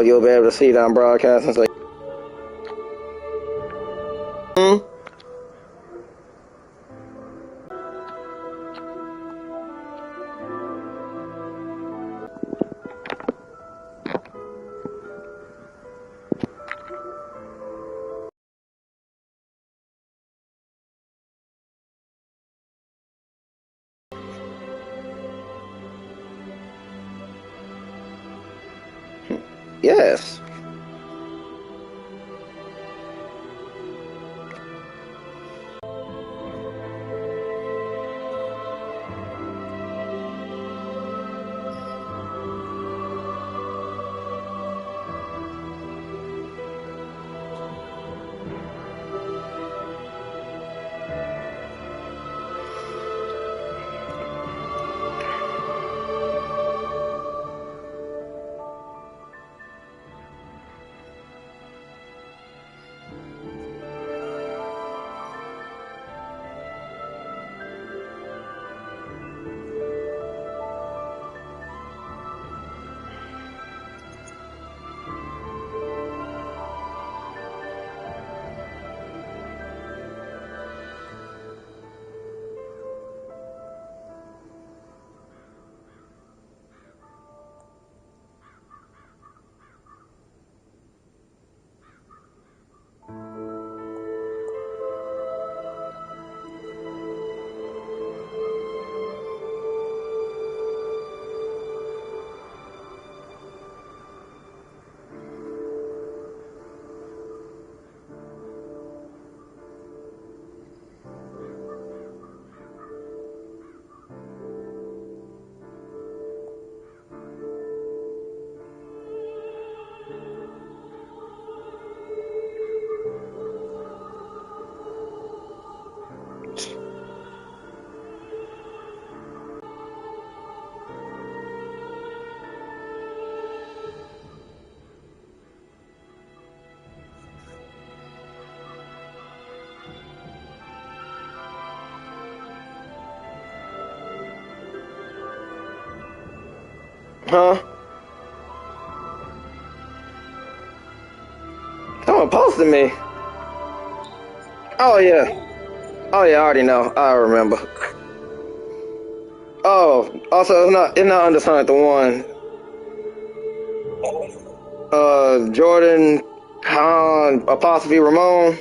You'll be able to see that I'm broadcasting. So. Yes. Huh? Someone posted me. Oh yeah. Oh yeah, I already know. I remember. Oh, also it's not under Sonic the One. Jordan apostrophe Ramon.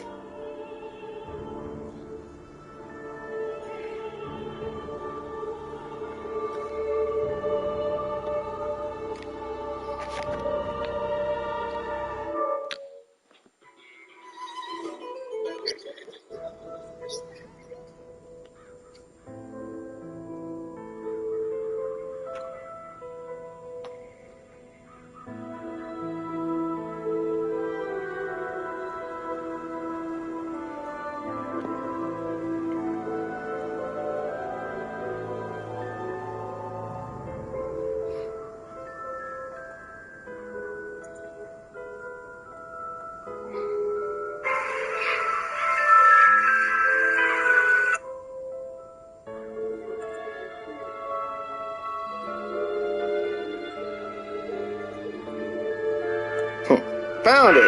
Found it.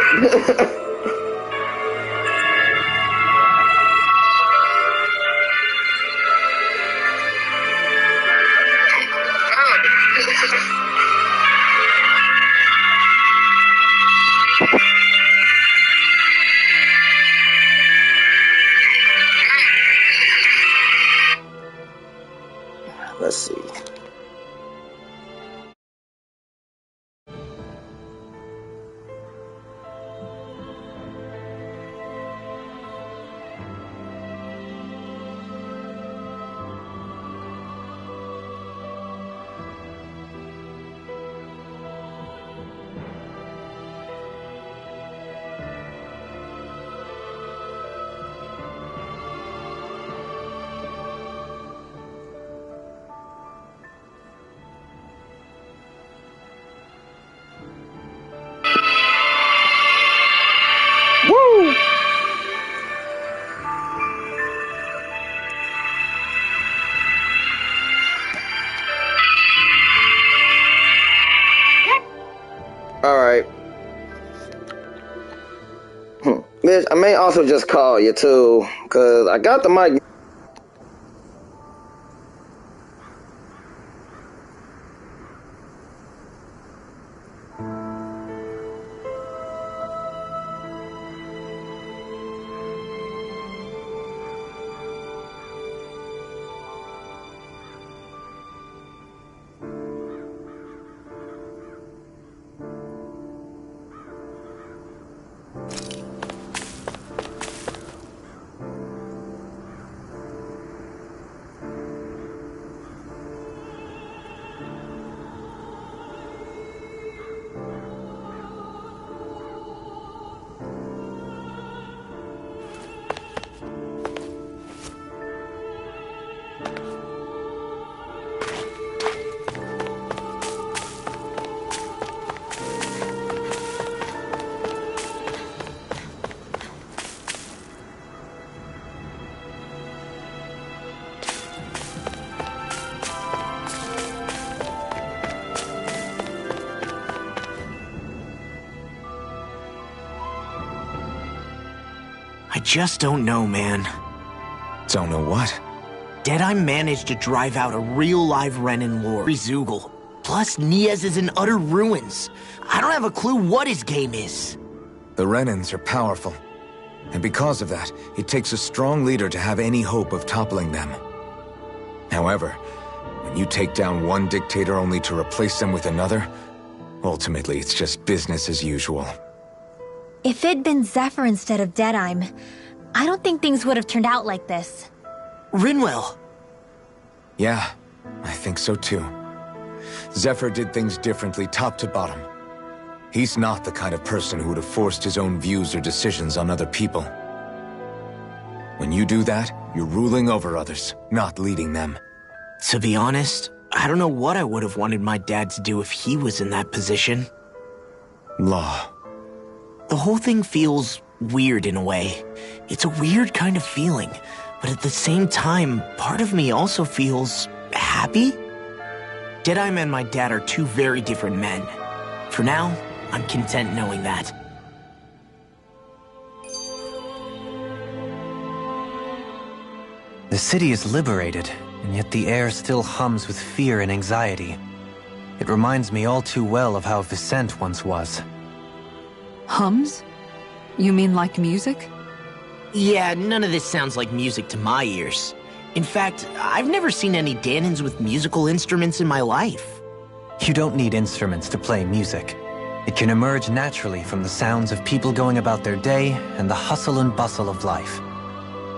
Let's see. Mitch, I may also just call you too, cause I got the mic. I just don't know, man. Don't know what? Deadeye managed to drive out a real live Renin lord, Zoogle. Plus, Niaz is in utter ruins. I don't have a clue what his game is. The Renins are powerful. And because of that, it takes a strong leader to have any hope of toppling them. However, when you take down one dictator only to replace them with another, ultimately it's just business as usual. If it'd been Zephyr instead of Deadeye, I don't think things would have turned out like this. Rinwell. Yeah, I think so too. Zephyr did things differently top to bottom. He's not the kind of person who would have forced his own views or decisions on other people. When you do that, you're ruling over others, not leading them. To be honest, I don't know what I would have wanted my dad to do if he was in that position. Law. The whole thing feels weird in a way. It's a weird kind of feeling, but at the same time, part of me also feels happy. Deadeye and my dad are two very different men. For now, I'm content knowing that. The city is liberated, and yet the air still hums with fear and anxiety. It reminds me all too well of how Vicente once was. Hums? You mean like music? Yeah, none of this sounds like music to my ears. In fact, I've never seen any Danins with musical instruments in my life. You don't need instruments to play music. It can emerge naturally from the sounds of people going about their day and the hustle and bustle of life.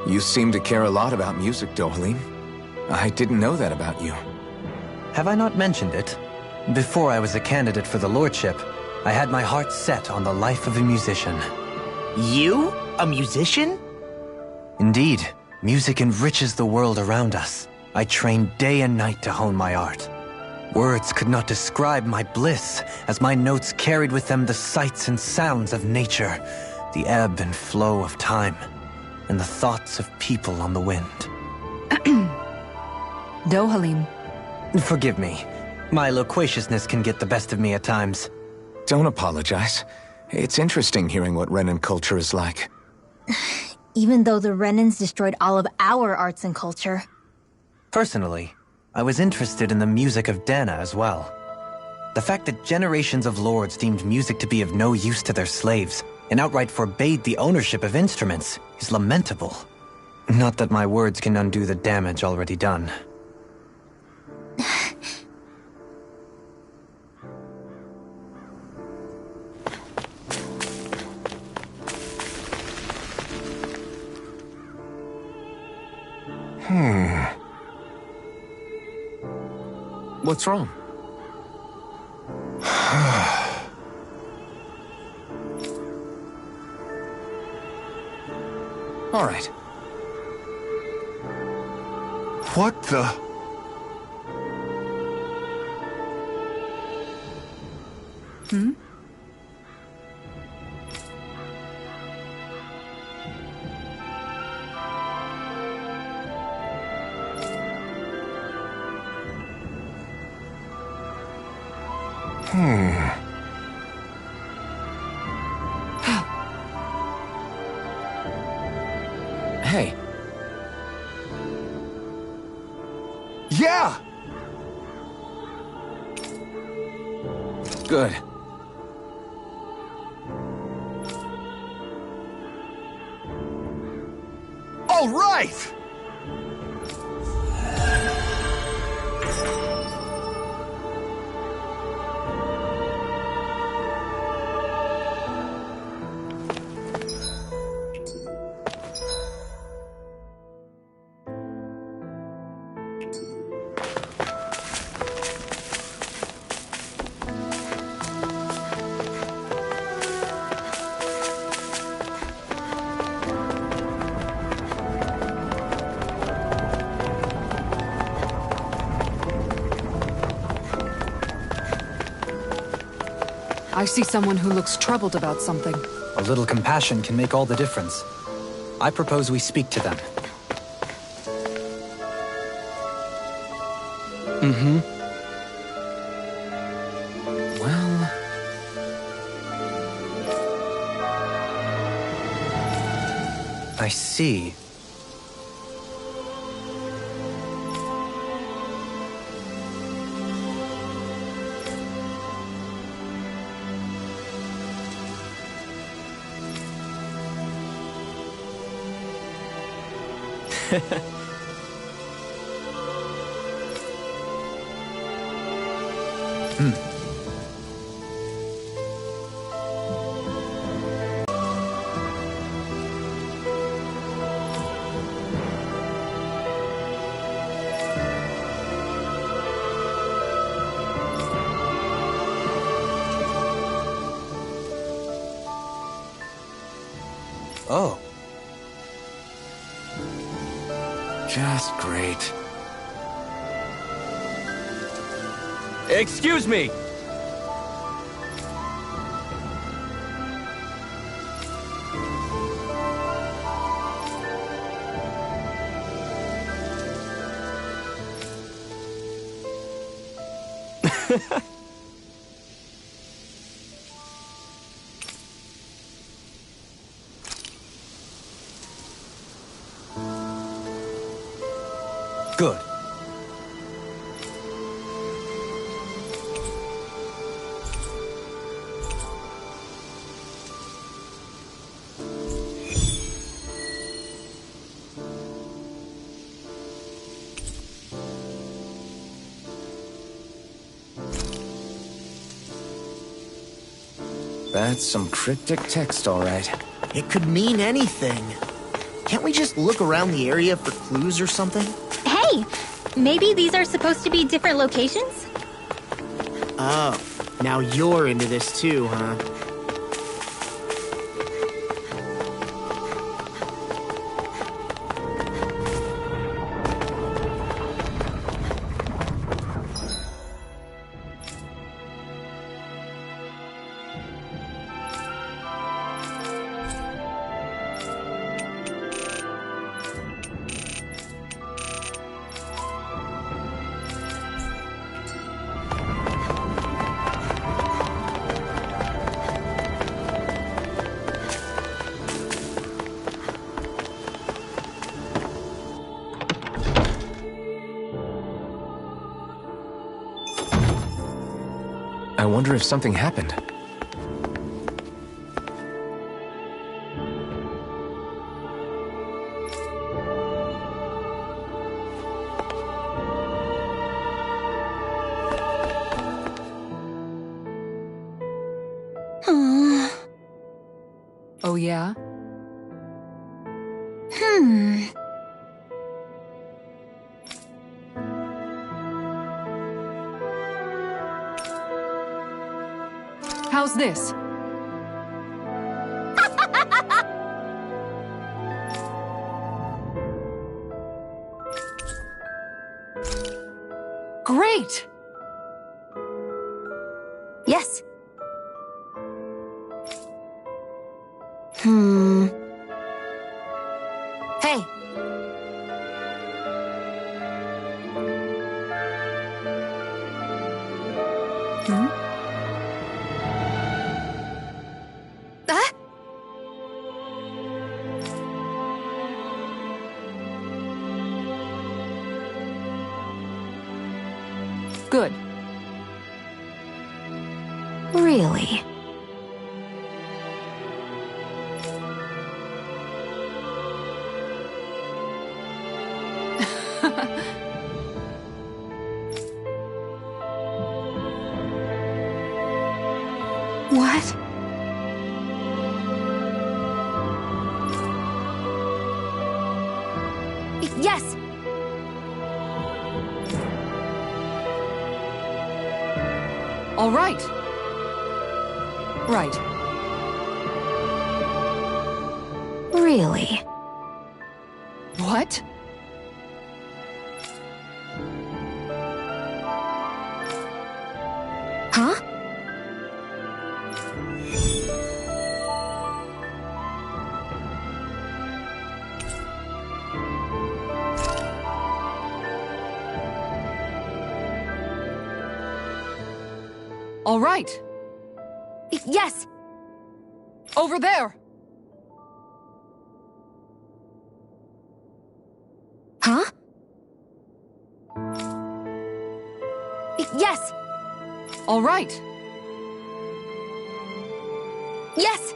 You seem to care a lot about music, Dohalim. I didn't know that about you. Have I not mentioned it? Before I was a candidate for the lordship, I had my heart set on the life of a musician. You? A musician? Indeed, music enriches the world around us. I trained day and night to hone my art. Words could not describe my bliss, as my notes carried with them the sights and sounds of nature, the ebb and flow of time, and the thoughts of people on the wind. Dohalim. Forgive me. My loquaciousness can get the best of me at times. Don't apologize. It's interesting hearing what Renin culture is like. Even though the Renins destroyed all of our arts and culture. Personally, I was interested in the music of Dana as well. The fact that generations of lords deemed music to be of no use to their slaves and outright forbade the ownership of instruments is lamentable. Not that my words can undo the damage already done. What's wrong? All right. What the? Hmm? Good. All right! I see someone who looks troubled about something. A little compassion can make all the difference. I propose we speak to them. Well... I see. Oh. Just great. Excuse me! Good. That's some cryptic text, all right. It could mean anything. Can't we just look around the area for clues or something? Hey! Maybe these are supposed to be different locations? Oh, now you're into this too, huh? I wonder if something happened. Oh yeah? How's this? Great! Yes. Hey. Ah? Good. Really? What? Yes! All right. Right. Really? What? Huh? All right. Yes! Over there. Huh? Yes! All right. Yes!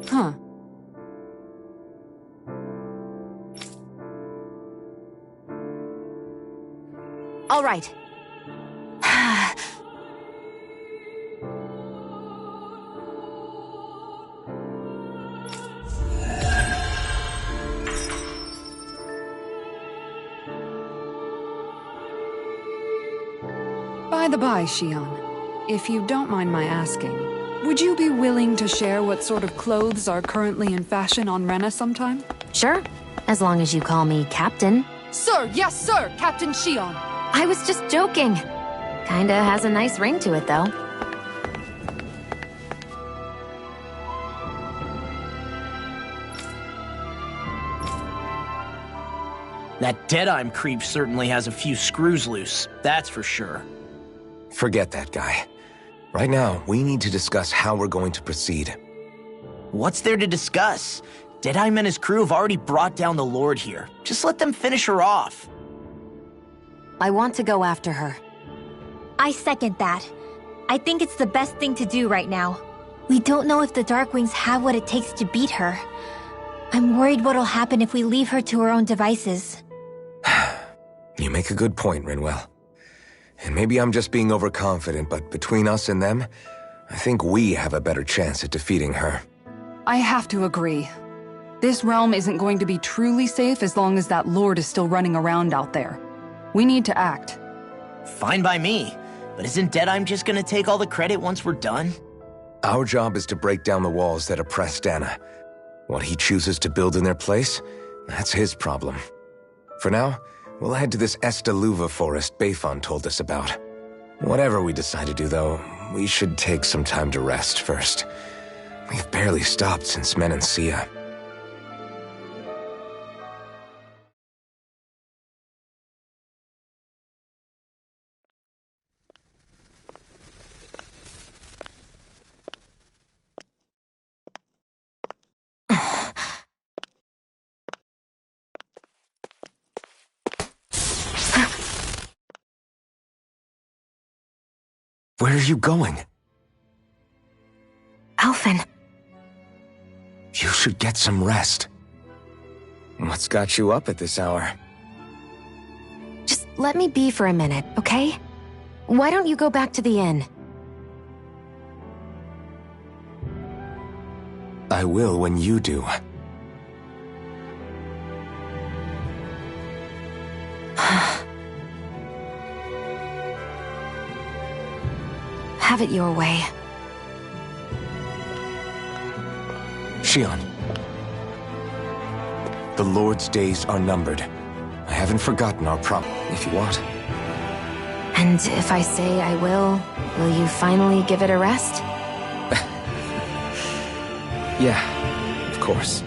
Huh. All right. By the by, Xion, if you don't mind my asking, would you be willing to share what sort of clothes are currently in fashion on Rena sometime? Sure, as long as you call me Captain. Sir, yes, sir, Captain Xion. I was just joking. Kinda has a nice ring to it, though. That Deadime creep certainly has a few screws loose, that's for sure. Forget that guy. Right now, we need to discuss how we're going to proceed. What's there to discuss? Deadime and his crew have already brought down the Lord here. Just let them finish her off. I want to go after her. I second that. I think it's the best thing to do right now. We don't know if the Darkwings have what it takes to beat her. I'm worried what'll happen if we leave her to her own devices. You make a good point, Rinwell. And maybe I'm just being overconfident, but between us and them, I think we have a better chance at defeating her. I have to agree. This realm isn't going to be truly safe as long as that Lord is still running around out there. We need to act. Fine by me, but isn't Deadime just gonna take all the credit once we're done? Our job is to break down the walls that oppress Dana. What he chooses to build in their place, that's his problem. For now, we'll head to this Estaluva forest Bayfon told us about. Whatever we decide to do, though, we should take some time to rest first. We've barely stopped since Menancia. Where are you going? Alphen. You should get some rest. What's got you up at this hour? Just let me be for a minute, okay? Why don't you go back to the inn? I will when you do. Have it your way. Xion. The Lord's days are numbered. I haven't forgotten our promise, if you want. And if I say I will you finally give it a rest? Yeah, of course.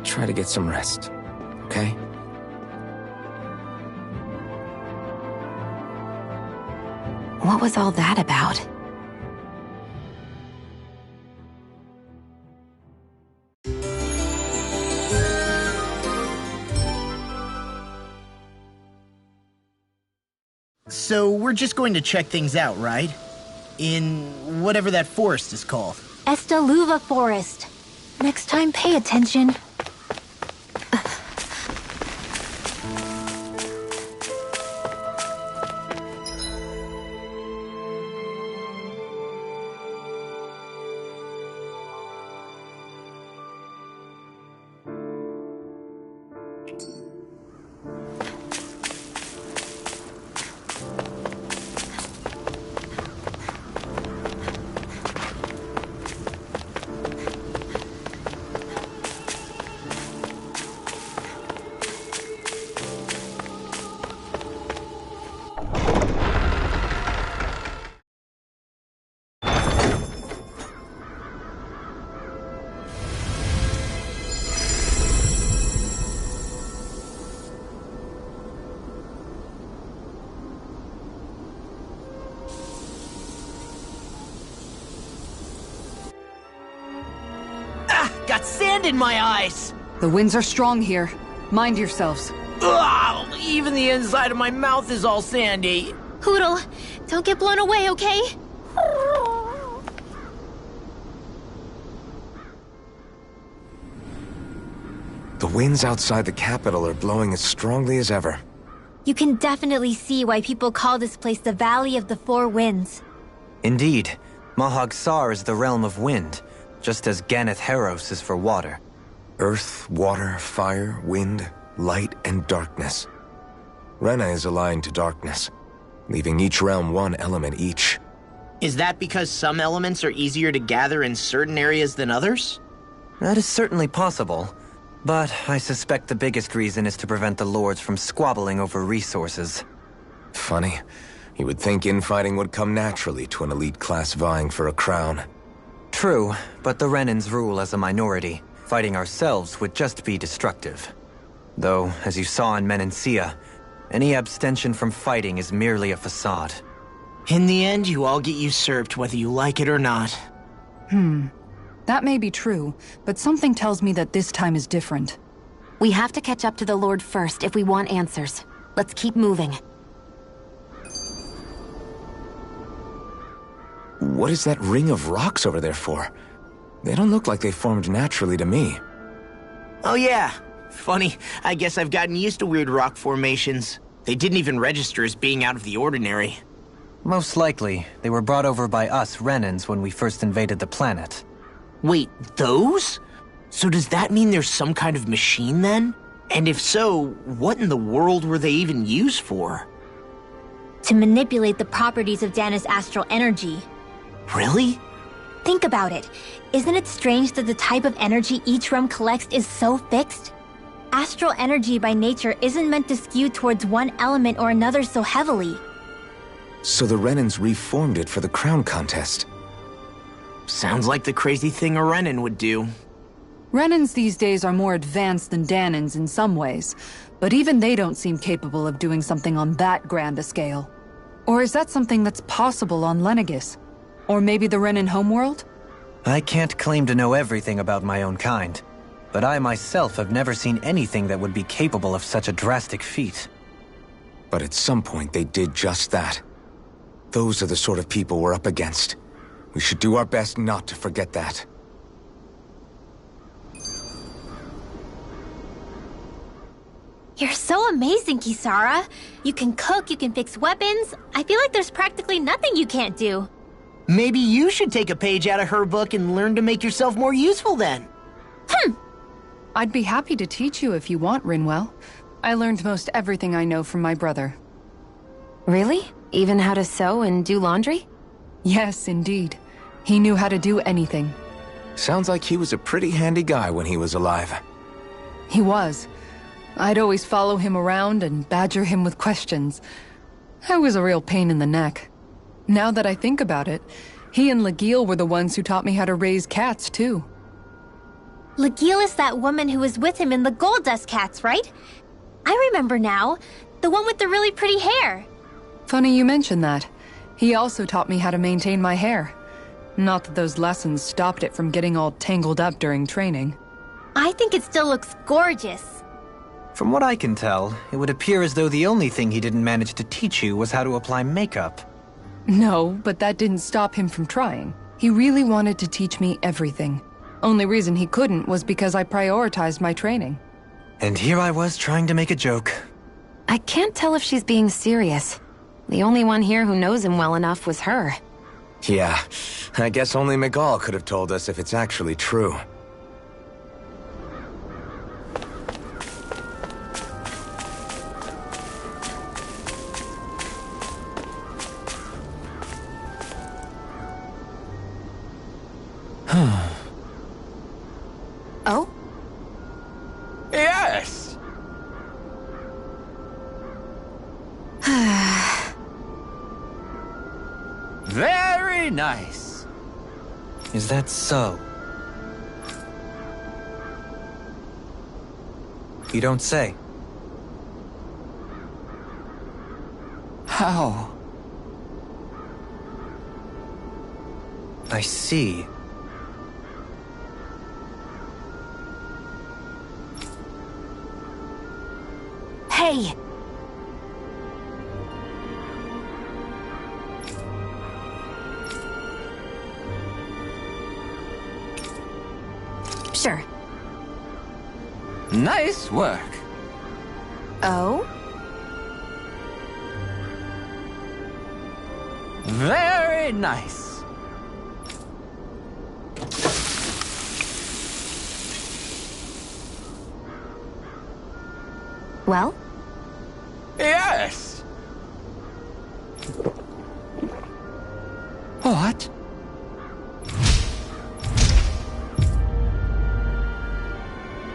Try to get some rest, okay? What was all that about? So we're just going to check things out, right? In whatever that forest is called. Estaluva Forest. Next time, pay attention. Got sand in my eyes! The winds are strong here. Mind yourselves. Ugh, even the inside of my mouth is all sandy. Poodle, don't get blown away, okay? The winds outside the capital are blowing as strongly as ever. You can definitely see why people call this place the Valley of the Four Winds. Indeed, Mahag Sar is the realm of wind, just as Ganeth Heros is for water. Earth, water, fire, wind, light, and darkness. Rena is aligned to darkness, leaving each realm one element each. Is that because some elements are easier to gather in certain areas than others? That is certainly possible, but I suspect the biggest reason is to prevent the lords from squabbling over resources. Funny. You would think infighting would come naturally to an elite class vying for a crown. True, but the Renans rule as a minority. Fighting ourselves would just be destructive. Though, as you saw in Menancia, any abstention from fighting is merely a facade. In the end, you all get usurped whether you like it or not. That may be true, but something tells me that this time is different. We have to catch up to the Lord first if we want answers. Let's keep moving. What is that ring of rocks over there for? They don't look like they formed naturally to me. Oh yeah. Funny, I guess I've gotten used to weird rock formations. They didn't even register as being out of the ordinary. Most likely, they were brought over by us Renans when we first invaded the planet. Wait, those? So does that mean there's some kind of machine then? And if so, what in the world were they even used for? To manipulate the properties of Dana's astral energy. Really? Think about it. Isn't it strange that the type of energy each realm collects is so fixed? Astral energy by nature isn't meant to skew towards one element or another so heavily. So the Renans reformed it for the crown contest. Sounds like the crazy thing a Renan would do. Renans these days are more advanced than Danans in some ways, but even they don't seem capable of doing something on that grand a scale. Or is that something that's possible on Lenegis? Or maybe the Renan homeworld? I can't claim to know everything about my own kind, but I myself have never seen anything that would be capable of such a drastic feat. But at some point they did just that. Those are the sort of people we're up against. We should do our best not to forget that. You're so amazing, Kisara. You can cook, you can fix weapons. I feel like there's practically nothing you can't do. Maybe you should take a page out of her book and learn to make yourself more useful then. I'd be happy to teach you if you want, Rinwell. I learned most everything I know from my brother. Really? Even how to sew and do laundry? Yes, indeed. He knew how to do anything. Sounds like he was a pretty handy guy when he was alive. He was. I'd always follow him around and badger him with questions. I was a real pain in the neck. Now that I think about it, he and Legil were the ones who taught me how to raise cats, too. Legil is that woman who was with him in the Gold Dust Cats, right? I remember now. The one with the really pretty hair. Funny you mention that. He also taught me how to maintain my hair. Not that those lessons stopped it from getting all tangled up during training. I think it still looks gorgeous. From what I can tell, it would appear as though the only thing he didn't manage to teach you was how to apply makeup. No, but that didn't stop him from trying. He really wanted to teach me everything. Only reason he couldn't was because I prioritized my training. And here I was trying to make a joke. I can't tell if she's being serious. The only one here who knows him well enough was her. Yeah, I guess only Miguel could have told us if it's actually true. Oh? Yes! Very nice. Is that so? You don't say. How? I see. Hey! Sure. Nice work. Oh? Very nice. Well? Yes! What?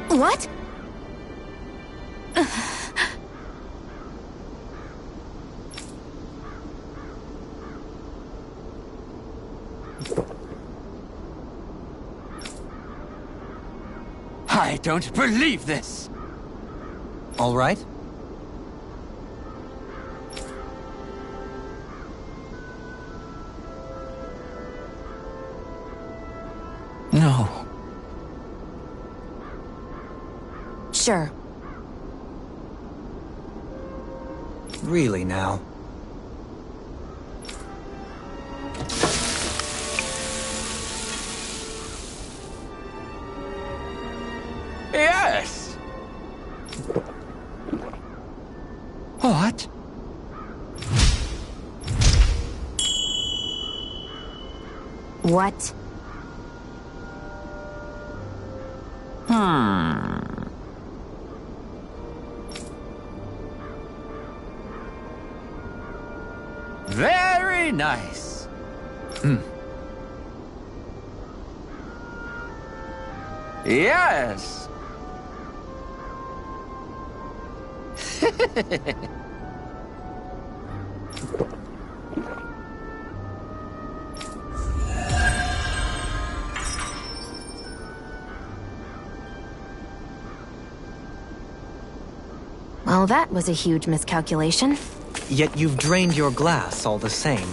What? I don't believe this. All right? No. Sure. Really now. Yes! What? What? Very nice. Yes. Well, that was a huge miscalculation. Yet you've drained your glass all the same.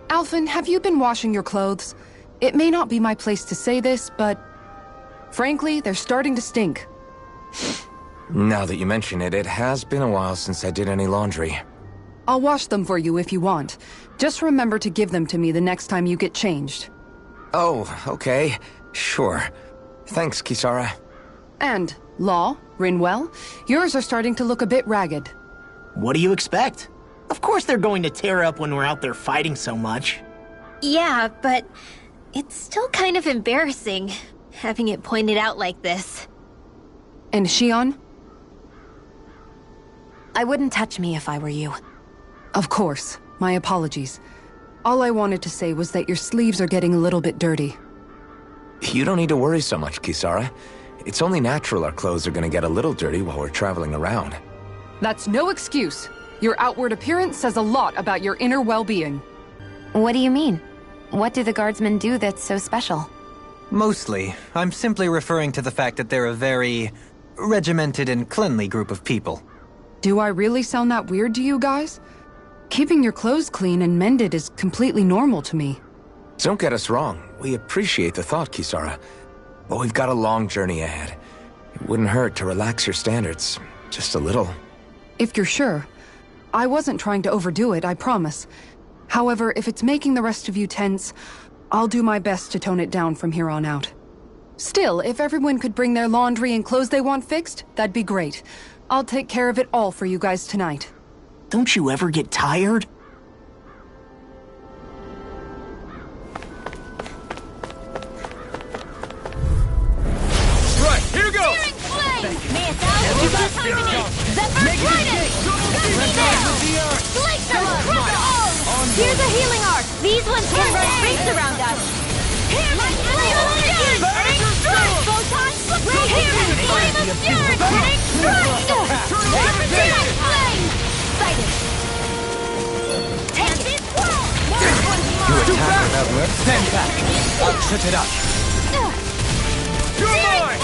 Alphen, have you been washing your clothes? It may not be my place to say this, but... frankly, they're starting to stink. Now that you mention it, it has been a while since I did any laundry. I'll wash them for you if you want. Just remember to give them to me the next time you get changed. Oh, okay. Sure. Thanks, Kisara. And, Law, Rinwell, yours are starting to look a bit ragged. What do you expect? Of course they're going to tear up when we're out there fighting so much. Yeah, but it's still kind of embarrassing, having it pointed out like this. And Shion? I wouldn't touch me if I were you. Of course. My apologies. All I wanted to say was that your sleeves are getting a little bit dirty. You don't need to worry so much, Kisara. It's only natural our clothes are gonna get a little dirty while we're traveling around. That's no excuse. Your outward appearance says a lot about your inner well-being. What do you mean? What do the guardsmen do that's so special? Mostly, I'm simply referring to the fact that they're a very regimented and cleanly group of people. Do I really sound that weird to you guys? Keeping your clothes clean and mended is completely normal to me. Don't get us wrong. We appreciate the thought, Kisara. but we've got a long journey ahead. It wouldn't hurt to relax your standards, just a little. If you're sure. I wasn't trying to overdo it, I promise. However, if it's making the rest of you tense, I'll do my best to tone it down from here on out. Still, if everyone could bring their laundry and clothes they want fixed, that'd be great. I'll take care of it all for you guys tonight. Don't you ever get tired? Right, here goes! Here's a healing arc! These ones can run rings around us! Flame of Fury! Flame! Sighted! Take it! You attack without mercy. Stand back. I'll shut it up. Flame!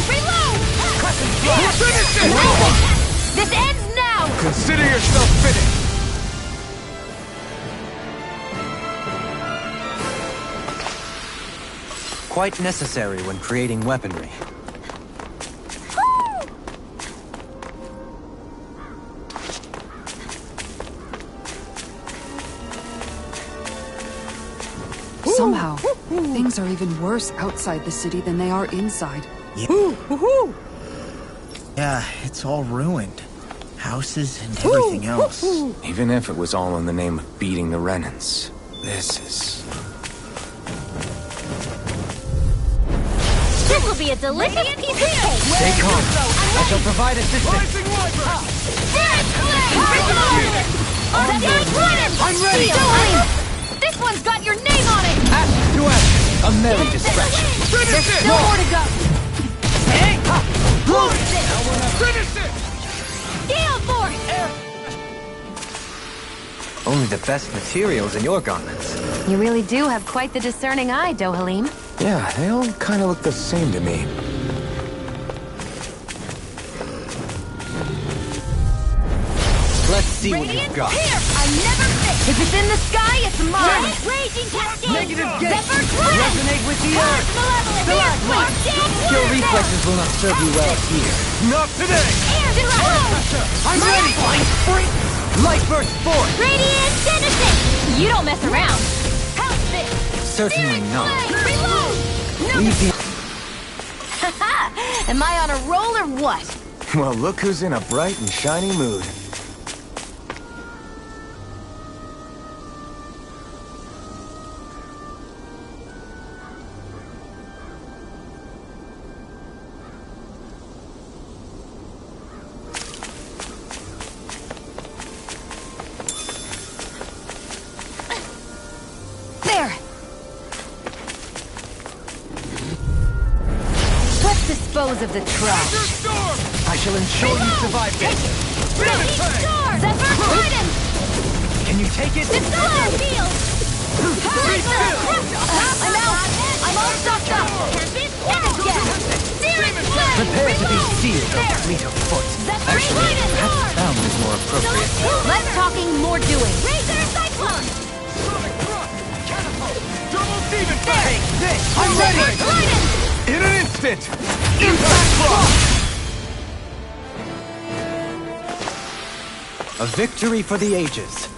Reload! This ends now! Consider yourself finished! Quite necessary when creating weaponry. Somehow, things are even worse outside the city than they are inside. Yeah, it's all ruined. Houses and everything else. Even if it was all in the name of beating the Renans, this is... This will be a delicious piece of cake! Stay calm. I shall provide assistance. I'm ready! This one's got your name on it! Ash to ash. A merry distraction. There's still more to go! Finish it! Gale Force! Only the best materials in your garments. You really do have quite the discerning eye, Dohalim. Yeah, they all kind of look the same to me. Let's see what you've got. Here! I never fix! If it's in the sky, it's mine! Raging Cascade! Negative gate! Zephyr Climb! Resonate with the earth! Malevolent! Your reflexes will not serve you well here. Not today! I'm ready! Spring! Light burst forth! Radiant Genesis! You don't mess around! How's this? Certainly not. Reload! Leave the... Am I on a roll or what? Well, look who's in a bright and shiny mood. There! Let's dispose of the trash. I shall ensure you survive this. Zephyr Trident! Can you take it? Solar Field! I'm out! I'm all stocked up! And again! Searing Flame! Prepare to be sealed, O fleet of foot. Actually, perhaps found is more appropriate. Less talking, more doing. Razor Cyclone! Take this! I'm ready! Trident! In an instant! Impact Block! A victory for the ages.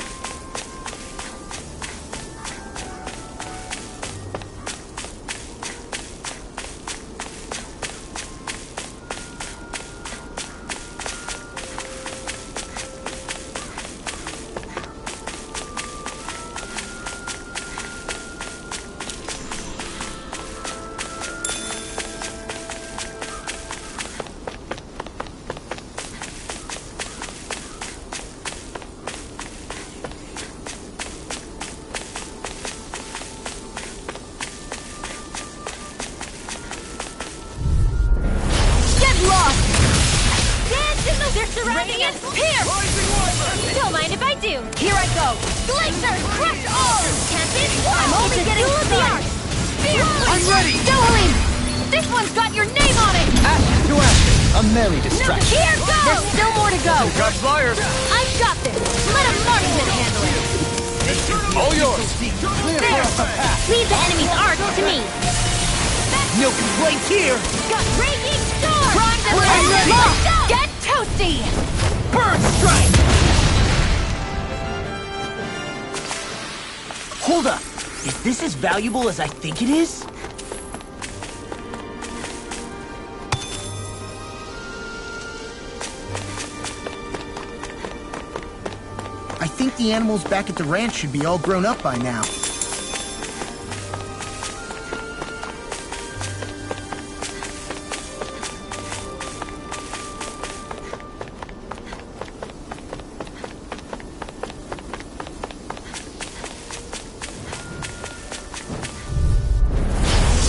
They're surrounding us! Here! Don't mind if I do! Here I go! Glacier! Crush all! Tempest! I'm only getting started! I'm ready! Dohalim! This one's got your name on it! Ash to ash. A merry distraction. Here goes! There's still more to go! Got flyers! I've got this! Let a marksman handle it! All yours! There! Leave the enemy's arc to me! No complaints here! Got raging storm! Primed and We're ready! ready. Get toasty! Bird strike! Hold up! Is this as valuable as I think it is? I think the animals back at the ranch should be all grown up by now.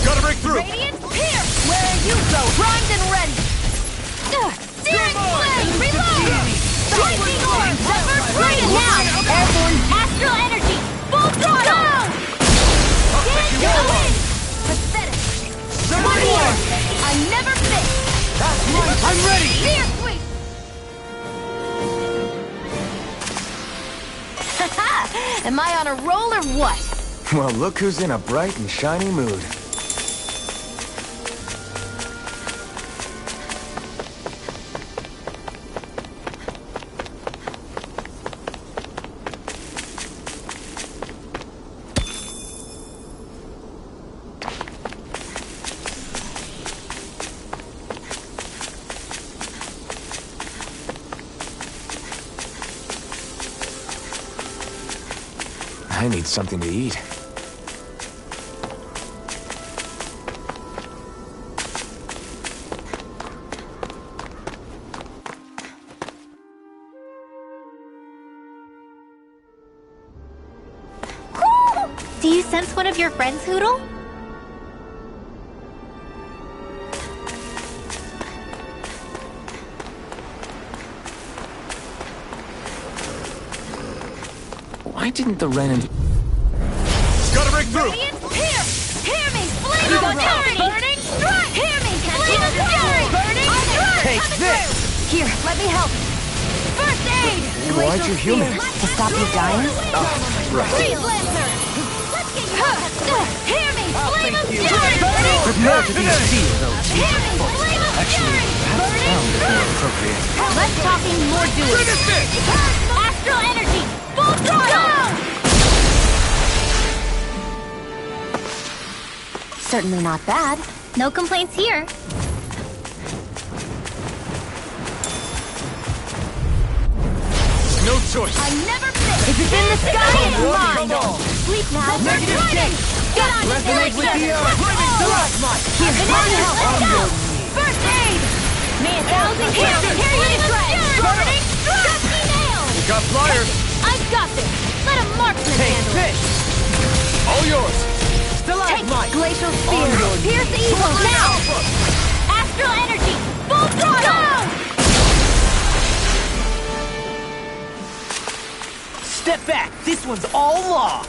Gotta break through! Radiant Pierce! Where you go! Primed and ready! Searing Flame! Reload! Lightning Orb! Zephyr Flame! Now! Airborne Astral Energy! Full throttle! Get going! Pathetic! One more! I never miss! I'm ready! Sear Sweep! Haha! Am I on a roll or what? Well, look who's in a bright and shiny mood. I need something to eat. Do you sense one of your friends, Hoodle? Why didn't the Renin... Gotta break through! Radiant Pierce! Hear me! Flame of Fury! Burning Strike! Hear me! Flame of Fury! Burning Strike! Take this! Here, let me help. First aid! Why'd you heal me? To stop you dying? Right. Freeze Lancer! Hear me! Flame of you. Fury! Burning Prepare to be sealed, though. Hear me! Flame of Fury! Burning More appropriate. Less talking, more doing. Astral Energy! Full throttle! Certainly not bad. No complaints here. No choice. I never miss! If it's in the sky, it's mine! Sleep now! Negative Lightning! Get on the Resonate with the earth! Here, let me help! Let's go! First aid! May 1,000 kills! Here you shred! Burning Strike! Nail! You got flyers. I've got this! Let a marksman Take handle it! this! All yours. Take Glacial Spear! Pierce evil now! Astral Energy! Full throttle! Step back! This one's all law!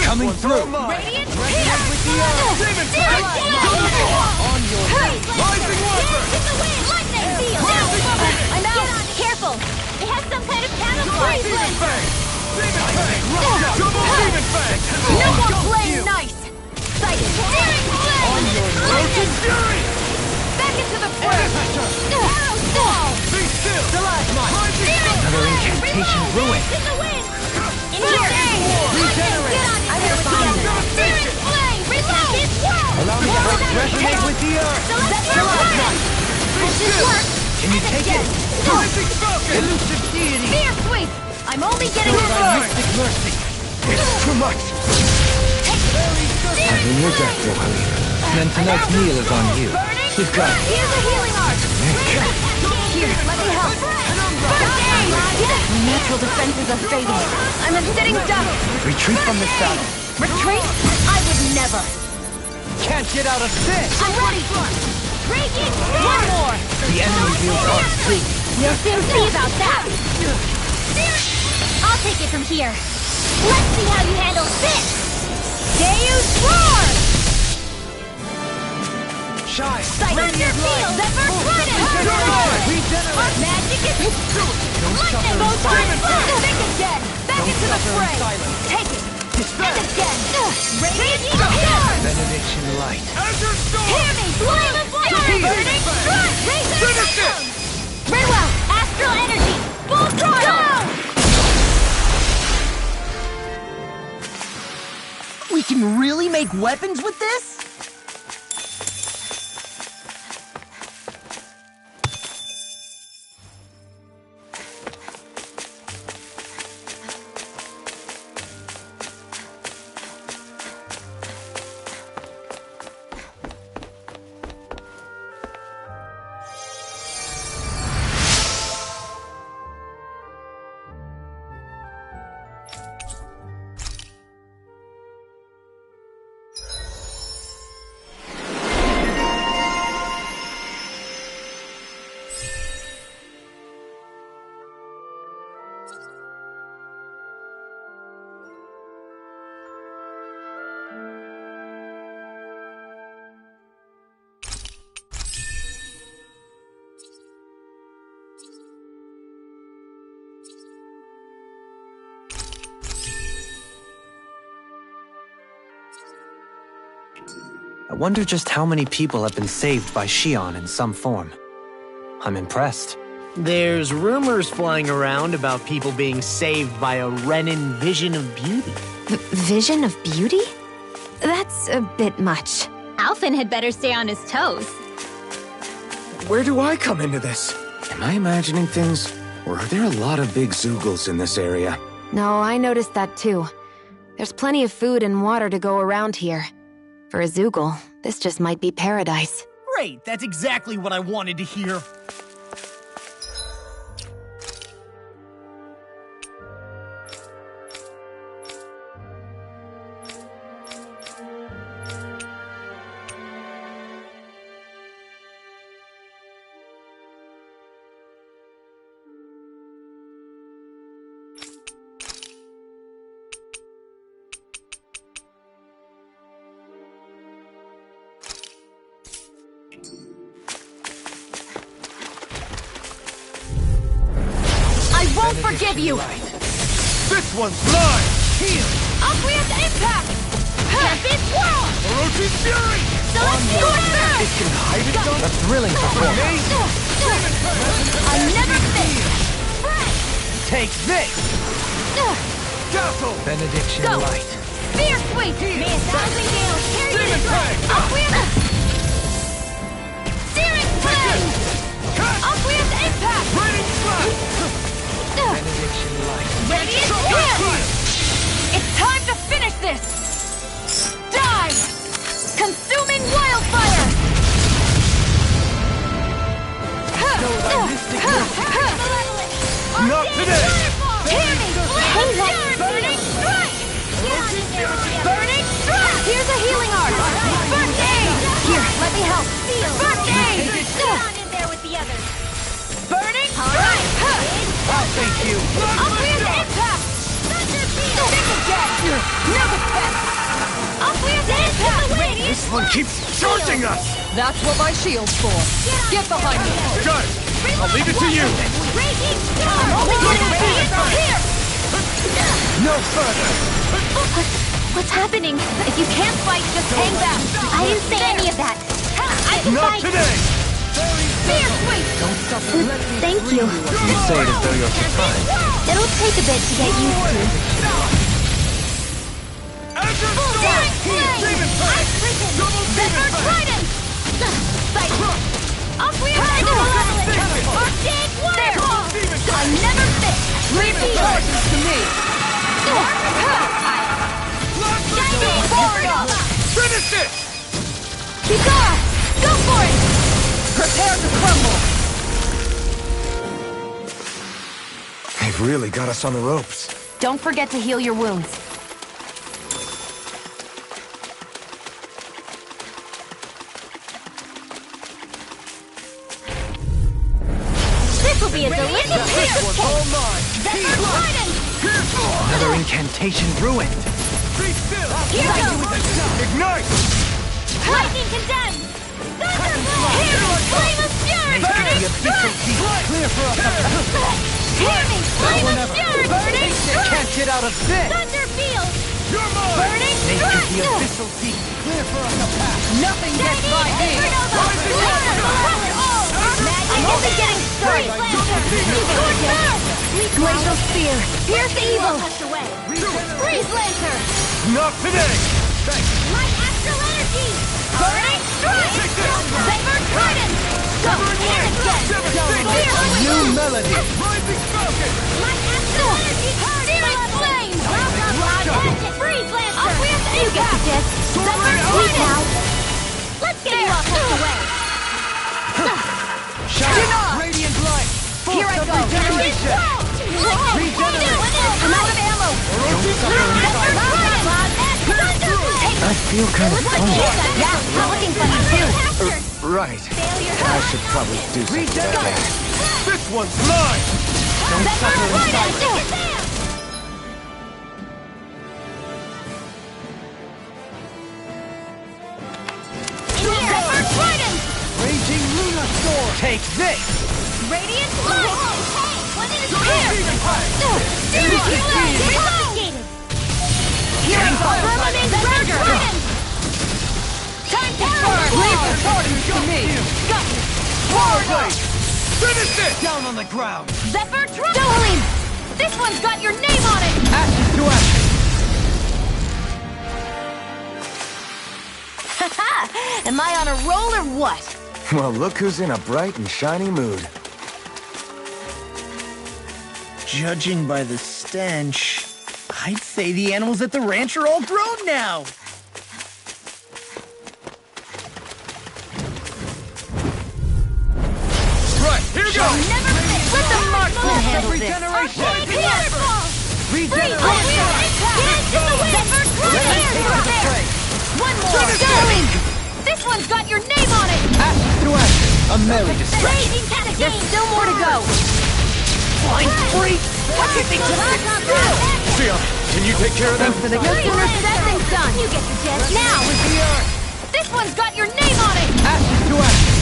Coming through. Radiant Pierce! Demon Searing Flame! On your Hurry! Rising Warper! In the wind! Lightning! Seal! I'm out! Careful! It has some kind of camouflage! Demon Fang! Demon Fang! Double Demon Fang! No more playing nice! Sighted! Searing Flame! On your Roach Fury! Back into the Air fray! Hunter! Arrow Fall! Be still! Stalagmite! Another incantation ruined. In the wind! In here! Regenerate! Get on your Searing Flame! Reload! Allow me to help resonate with the earth! Stalagmite! This work! Can you take it? Rising Falcon! Elusive Deity! Spear Sweep! I'm only getting By started! mystic mercy! It's too much. I'm in your debt, Johanny. Then tonight's meal is on you. You've got it. Here's a healing art! Here, let me help! First aid! My natural defenses are fading. I'm a sitting duck! Retreat from this battle. Retreat? I would never! Can't get out of this! I'm ready! Raging! One more! The enemy wields our fleet. We'll soon see about that! I'll take it from here. Let's see how you handle this! Deus Roar! Lightning! Think again! Back into the fray! Take it! And again! Raging Storm! Benediction light. Hear me! Flame of fire! Burning strike! Finish it! Very well! Astral energy! Full throttle! We can really make weapons with this? I wonder just how many people have been saved by Shion in some form. I'm impressed. There's rumors flying around about people being saved by a Renin vision of beauty. Vision of beauty? That's a bit much. Alphen had better stay on his toes. Where do I come into this? Am I imagining things? Or are there a lot of big Zoogles in this area? No, I noticed that too. There's plenty of food and water to go around here. For a Zoogle, this just might be paradise. Great, that's exactly what I wanted to hear. Won't forgive you! This one's mine! Heal! Aqueous impact! Happy swirl! Orochi's fury! Celestial surge! It can hide itself? A thrilling performance. I never miss! Take this! Dazzle! Benediction Go! light. Spear sweep! May a thousand gales carry you to strike! Aqueous! Searing flame! Aqueous impact! Raining slap! Benediction light. Radiant hand! It's time to finish this! Die! Consuming wildfire! Not today! Hear me! Burning strike! Burning strike! Here's a healing art! First aid! Here, let me help! First aid! In there with the others! Burning strike! I'll thank you! Aqueous impact! Think again! No defense! Aqueous impact! This one keeps charging us! That's what my shield's for. Get behind me. Guys, I'll leave it to you! Raging storm! Here! No further! What's happening? If you can't fight, just hang back! I didn't say any of that. I can Not fight. today! Spear sweep! Thank you. You say it as though you're surprised. It'll take a bit to get used to. Searing flame! Ice prison! Zephyr trident! Fight! Aqueous impact! Arcade waterfall! I never miss! Leave the choices to me. Shining corridor! Finish it! Kizaar! Go for it! Prepare to crumble. They've really got us on the ropes. Don't forget to heal your wounds. This will be a delicious piece of cake! Zephyr trident! Another incantation ruined. Be still! Here goes! Ignite! Lightning condemned! Flame of Fury! Burning Strike! Clear for us up ahead. Hear me! Flame of Fury! Burning Strike! Can't get out of this. Thunder Field! You're mine. Burning Strike! The abyssal deep. Clear for us a path. Nothing gets by me! Magic isn't getting started! Glacial Spear! Pierce evil! Freeze Lancer! Not today. Light Astral Energy! Burning Strike! Saber Trident! Go! Air again! New melody. Rising Falcon! Light Astral Energy! Searing Flame! Freeze Lancer! You get the gist! Saber Trident! Let's get you all tucked away! Shout! Radiant light. Here I go! Regeneration. I'm out of ammo! I feel kind of funny. Yeah, not looking funny too. Right. I should probably do something about that. This one's mine. Don't suffer in silence. Raging Luna Sword. Take this. Radiant Light! Here! Here I go! Permanent Ranger! Time to burn! Leave the parties to me. Got it! Forward blade. Finish it. Down on the ground. Zephyr Dueling! This one's got your name on it! Ashes to ashes. Haha! Am I on a roll or what? Well, look who's in a bright and shiny mood. Judging by the stench, I'd say the animals at the ranch are all grown now. Right, here goes. Never fail! Let the marksman handle this! Regeneration. Waterfall! Regeneration. One more! Darling! This one's got your name on it! Ashes to ashes. A merry distraction. Raging Catacomb! There's still more to go! Flying free. What do you think just sit still? Sion, can you take care of them? No sooner said than done! You get the gist now! With the earth. This one's got your name on it! Ashes to ashes.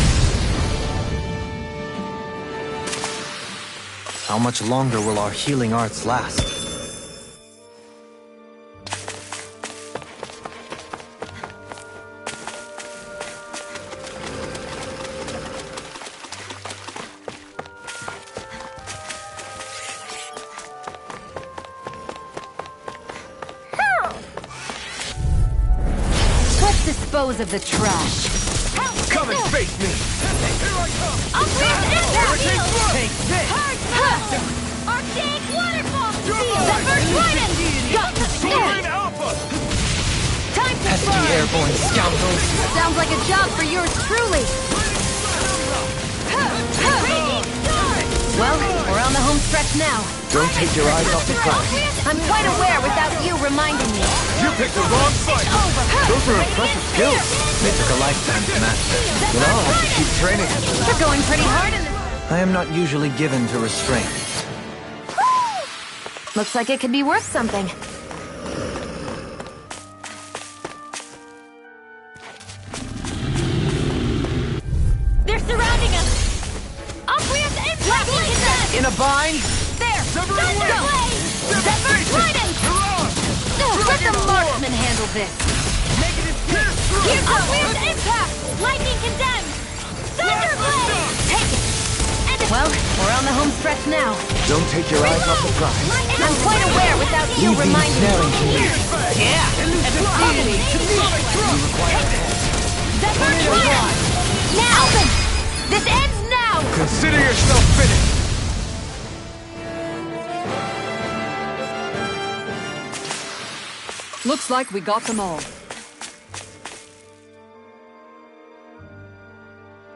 How much longer will our healing arts last? Let's dispose of the trash. Come and face me. Here I come. I'll clear the impact! Take this. Archaic Waterfall! You're Zephyr Trident! Got the Soaring Alpha. Time to Pesky burn! airborne scoundrels! Sounds like a job for yours truly! Well, we're on the home stretch now. Don't take your eyes off the prize. I'm quite aware without you reminding me. You picked the wrong fight. Those are impressive skills. They took a lifetime to master. You know, I'll have to keep training. You're going pretty hard in this. I am not usually given to restraint. Looks like it could be worth something. They're surrounding us! I'll clear the impact! In a bind. There! Zephyr Thunder away. Blade! Zephyr Trident! Let the marksman handle this! Negative pierce through. Here goes! I'll clear the impact! Lightning condemned! Thunder Blade! Take it! Well, we're on the home stretch now. Don't take your eyes off the prize. I'm quite aware without you Leave these reminding me. snaring keys. Yeah! And it's probably to me! Zephyr Trident! Now! This ends now! Consider yourself finished. Looks like we got them all.